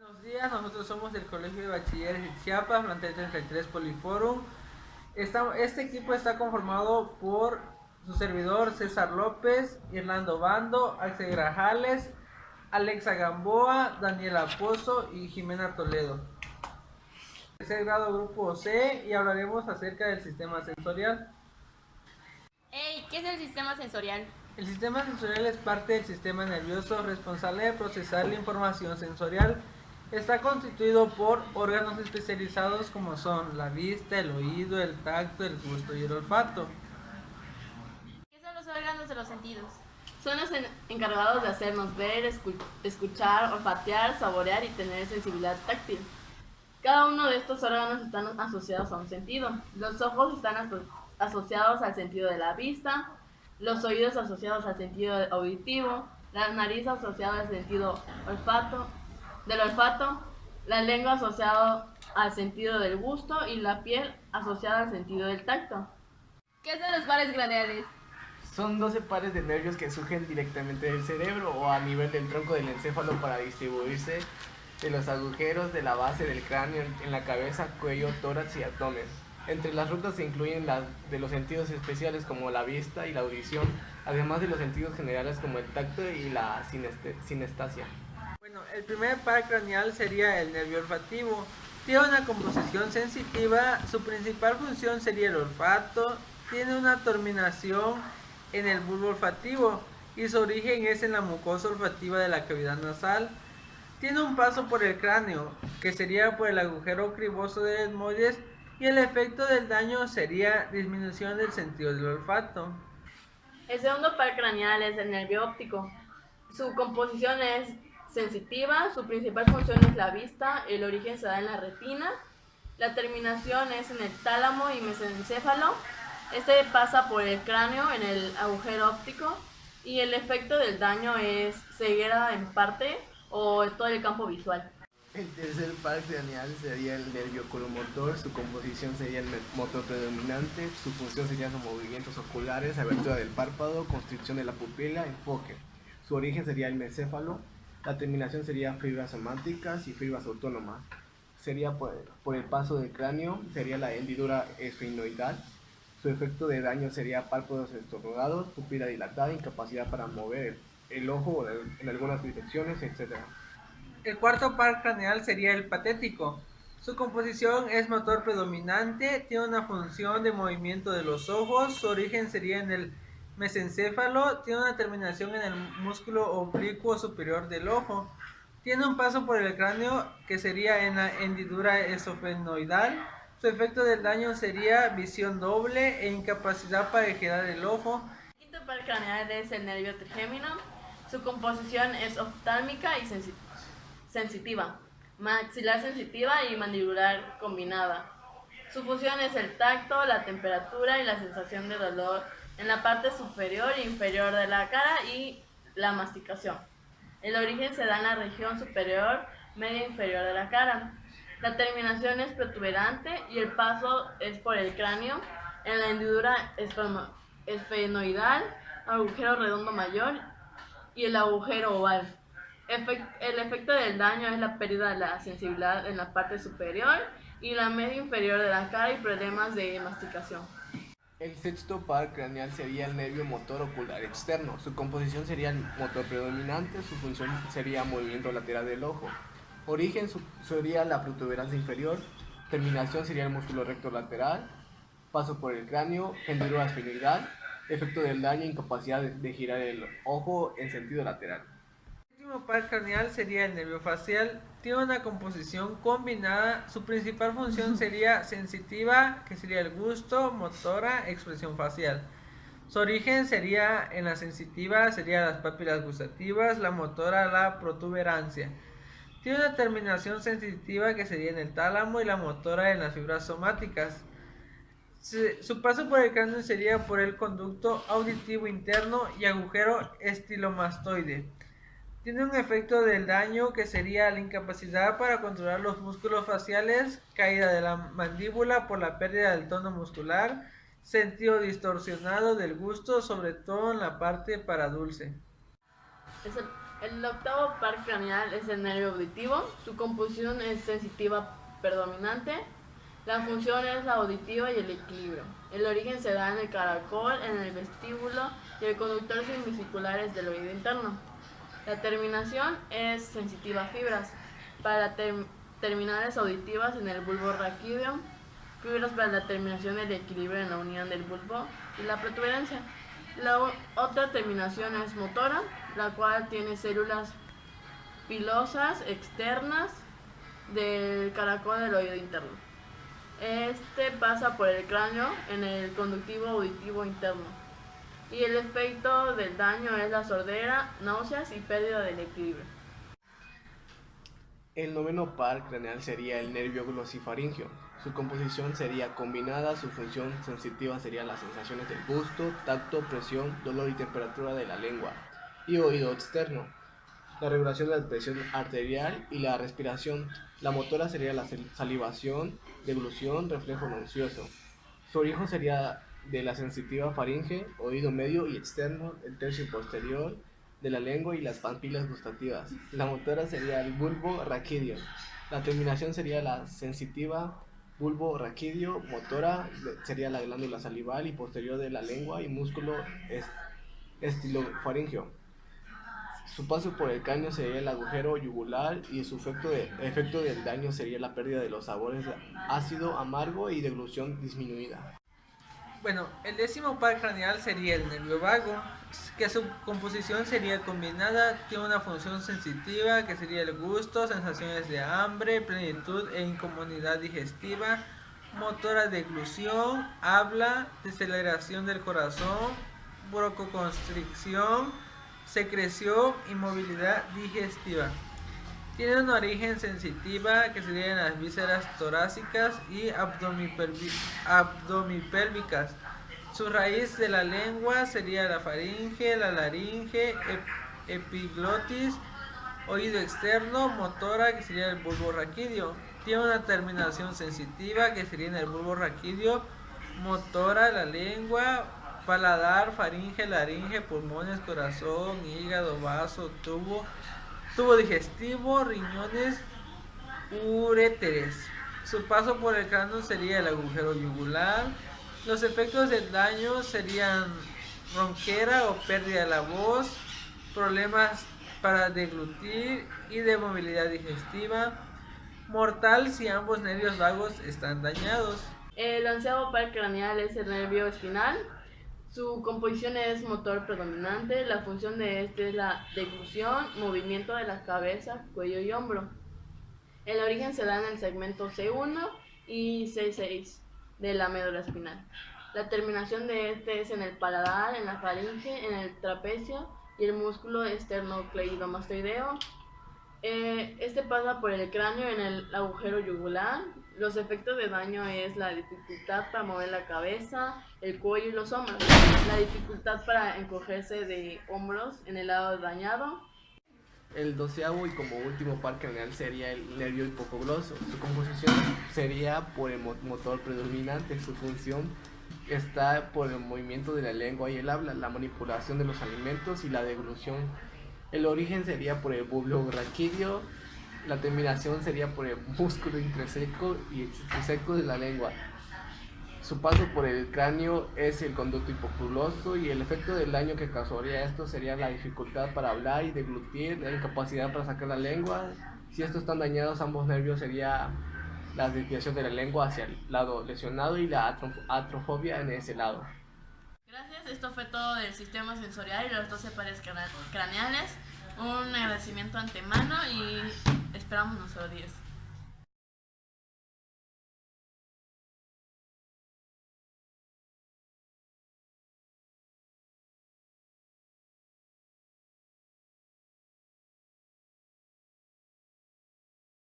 Buenos días, nosotros somos del Colegio de Bachilleres de Chiapas, plantel 33 Poliforum. Este equipo está conformado por su servidor César López, Irlando Bando, Axel Grajales, Alexa Gamboa, Daniela Pozo y Jimena Toledo. Tercer grado grupo C y hablaremos acerca del sistema sensorial. Hey, ¿qué es el sistema sensorial? El sistema sensorial es parte del sistema nervioso responsable de procesar la información sensorial. Está constituido por órganos especializados como son la vista, el oído, el tacto, el gusto y el olfato. ¿Qué son los órganos de los sentidos? Son los encargados de hacernos ver, escuchar, olfatear, saborear y tener sensibilidad táctil. Cada uno de estos órganos están asociados a un sentido. Los ojos están asociados al sentido de la vista, los oídos asociados al sentido auditivo, la nariz asociada al sentido del olfato, la lengua asociada al sentido del gusto y la piel asociada al sentido del tacto. ¿Qué son los pares craneales? Son 12 pares de nervios que surgen directamente del cerebro o a nivel del tronco del encéfalo para distribuirse de los agujeros de la base del cráneo en la cabeza, cuello, tórax y abdomen. Entre las rutas se incluyen las de los sentidos especiales como la vista y la audición, además de los sentidos generales como el tacto y la sinestesia. Bueno, el primer par craneal sería el nervio olfativo. Tiene una composición sensitiva, su principal función sería el olfato, tiene una terminación en el bulbo olfativo y su origen es en la mucosa olfativa de la cavidad nasal. Tiene un paso por el cráneo, que sería por el agujero criboso del etmoides, y el efecto del daño sería disminución del sentido del olfato. El segundo par craneal es el nervio óptico. Su composición es sensitiva, su principal función es la vista, el origen se da en la retina, la terminación es en el tálamo y mesencéfalo. Este pasa por el cráneo en el agujero óptico y el efecto del daño es ceguera en parte o todo el campo visual. El tercer par craneal sería el nervio oculomotor, su composición sería el motor predominante, su función serían los movimientos oculares, abertura del párpado, constricción de la pupila, enfoque. Su origen sería el meséfalo, la terminación sería fibras somáticas y fibras autónomas. Sería por el paso del cráneo, sería la hendidura esfenoidal. Su efecto de daño sería párpados estornudados, pupila dilatada, incapacidad para mover el ojo en algunas direcciones, etc. El cuarto par craneal sería el patético. Su composición es motor predominante, tiene una función de movimiento de los ojos, su origen sería en el mesencéfalo, tiene una terminación en el músculo oblicuo superior del ojo, tiene un paso por el cráneo que sería en la hendidura esofenoidal. Su efecto del daño sería visión doble e incapacidad para girar el ojo. El quinto par craneal es el nervio trigémino. Su composición es oftálmica y sensitiva, maxilar sensitiva y mandibular combinada. Su función es el tacto, la temperatura y la sensación de dolor en la parte superior e inferior de la cara y la masticación. El origen se da en la región superior, media e inferior de la cara. La terminación es protuberante y el paso es por el cráneo en la hendidura esfenoidal, agujero redondo mayor y el agujero oval. El efecto del daño es la pérdida de la sensibilidad en la parte superior y la media inferior de la cara y problemas de masticación. El sexto par craneal sería el nervio motor ocular externo. Su composición sería el motor predominante, su función sería movimiento lateral del ojo. Origen sería la protuberancia inferior, terminación sería el músculo recto lateral, paso por el cráneo, hendidura esfenoidal, efecto del daño, incapacidad de girar el ojo en sentido lateral. El último par craneal sería el nervio facial, tiene una composición combinada, su principal función sería sensitiva, que sería el gusto, motora, expresión facial. Su origen sería en la sensitiva, sería las papilas gustativas, la motora, la protuberancia. Tiene una terminación sensitiva que sería en el tálamo y la motora en las fibras somáticas. Su paso por el cráneo sería por el conducto auditivo interno y agujero estilomastoide. Tiene un efecto del daño que sería la incapacidad para controlar los músculos faciales, caída de la mandíbula por la pérdida del tono muscular, sentido distorsionado del gusto, sobre todo en la parte paradulce. El octavo par craneal es el nervio auditivo. Su composición es sensitiva predominante. La función es la auditiva y el equilibrio. El origen se da en el caracol, en el vestíbulo y el conductor semicirculares del oído interno. La terminación es sensitiva a fibras. Para terminales auditivas en el bulbo raquídeo, fibras para la terminación del equilibrio en la unión del bulbo y la protuberancia. La otra terminación es motora, la cual tiene células pilosas externas del caracol del oído interno. Este pasa por el cráneo en el conductivo auditivo interno. Y el efecto del daño es la sordera, náuseas y pérdida del equilibrio. El noveno par craneal sería el nervio glosifaringeo. Su composición sería combinada, su función sensitiva sería las sensaciones del gusto, tacto, presión, dolor y temperatura de la lengua y oído externo. La regulación de la presión arterial y la respiración. La motora sería la salivación, deglución, reflejo nauseoso. Su origen sería de la sensitiva faringe, oído medio y externo, el tercio posterior de la lengua y las papilas gustativas. La motora sería el bulbo raquídeo. La terminación sería la sensitiva bulbo raquídeo. Motora sería la glándula salival y posterior de la lengua y músculo estilofaringeo. Su paso por el cráneo sería el agujero yugular y su efecto del daño sería la pérdida de los sabores ácido, amargo y deglución disminuida. Bueno, el décimo par craneal sería el nervio vago, que su composición sería combinada, tiene una función sensitiva que sería el gusto, sensaciones de hambre, plenitud e incomodidad digestiva, motora, deglución, habla, deceleración del corazón, broncoconstricción, secreción y movilidad digestiva. Tiene un origen sensitiva que sería en las vísceras torácicas y abdomipélvicas. Su raíz de la lengua sería la faringe, la laringe, epiglotis, oído externo, motora que sería el bulbo raquídeo. Tiene una terminación sensitiva que sería en el bulbo raquídeo, motora, la lengua, paladar, faringe, laringe, pulmones, corazón, hígado, vaso, tubo digestivo, riñones, uréteres. Su paso por el cráneo sería el agujero yugular. Los efectos del daño serían ronquera o pérdida de la voz, problemas para deglutir y de movilidad digestiva. Mortal si ambos nervios vagos están dañados. El onceavo par craneal es el nervio espinal. Su composición es motor predominante. La función de este es la deglución, movimiento de la cabeza, cuello y hombro. El origen se da en el segmento C1 y C6 de la médula espinal. La terminación de este es en el paladar, en la faringe, en el trapecio y el músculo esternocleidomastoideo. Este pasa por el cráneo en el agujero yugular. Los efectos de daño es la dificultad para mover la cabeza, el cuello y los hombros, la dificultad para encogerse de hombros en el lado dañado. El doceavo y como último par craneal sería el nervio hipogloso. Su composición sería por el motor predominante. Su función está por el movimiento de la lengua y el habla, la manipulación de los alimentos y la deglución. El origen sería por el bulbo raquídeo. La terminación sería por el músculo intraseco y extraseco de la lengua. Su paso por el cráneo es el conducto hipogloso y el efecto del daño que causaría esto sería la dificultad para hablar y deglutir, la incapacidad para sacar la lengua. Si estos están dañados, ambos nervios sería la desviación de la lengua hacia el lado lesionado y la atrofobia en ese lado. Gracias, esto fue todo del sistema sensorial y los 12 pares craneales. Un agradecimiento antemano y esperamos nos odies.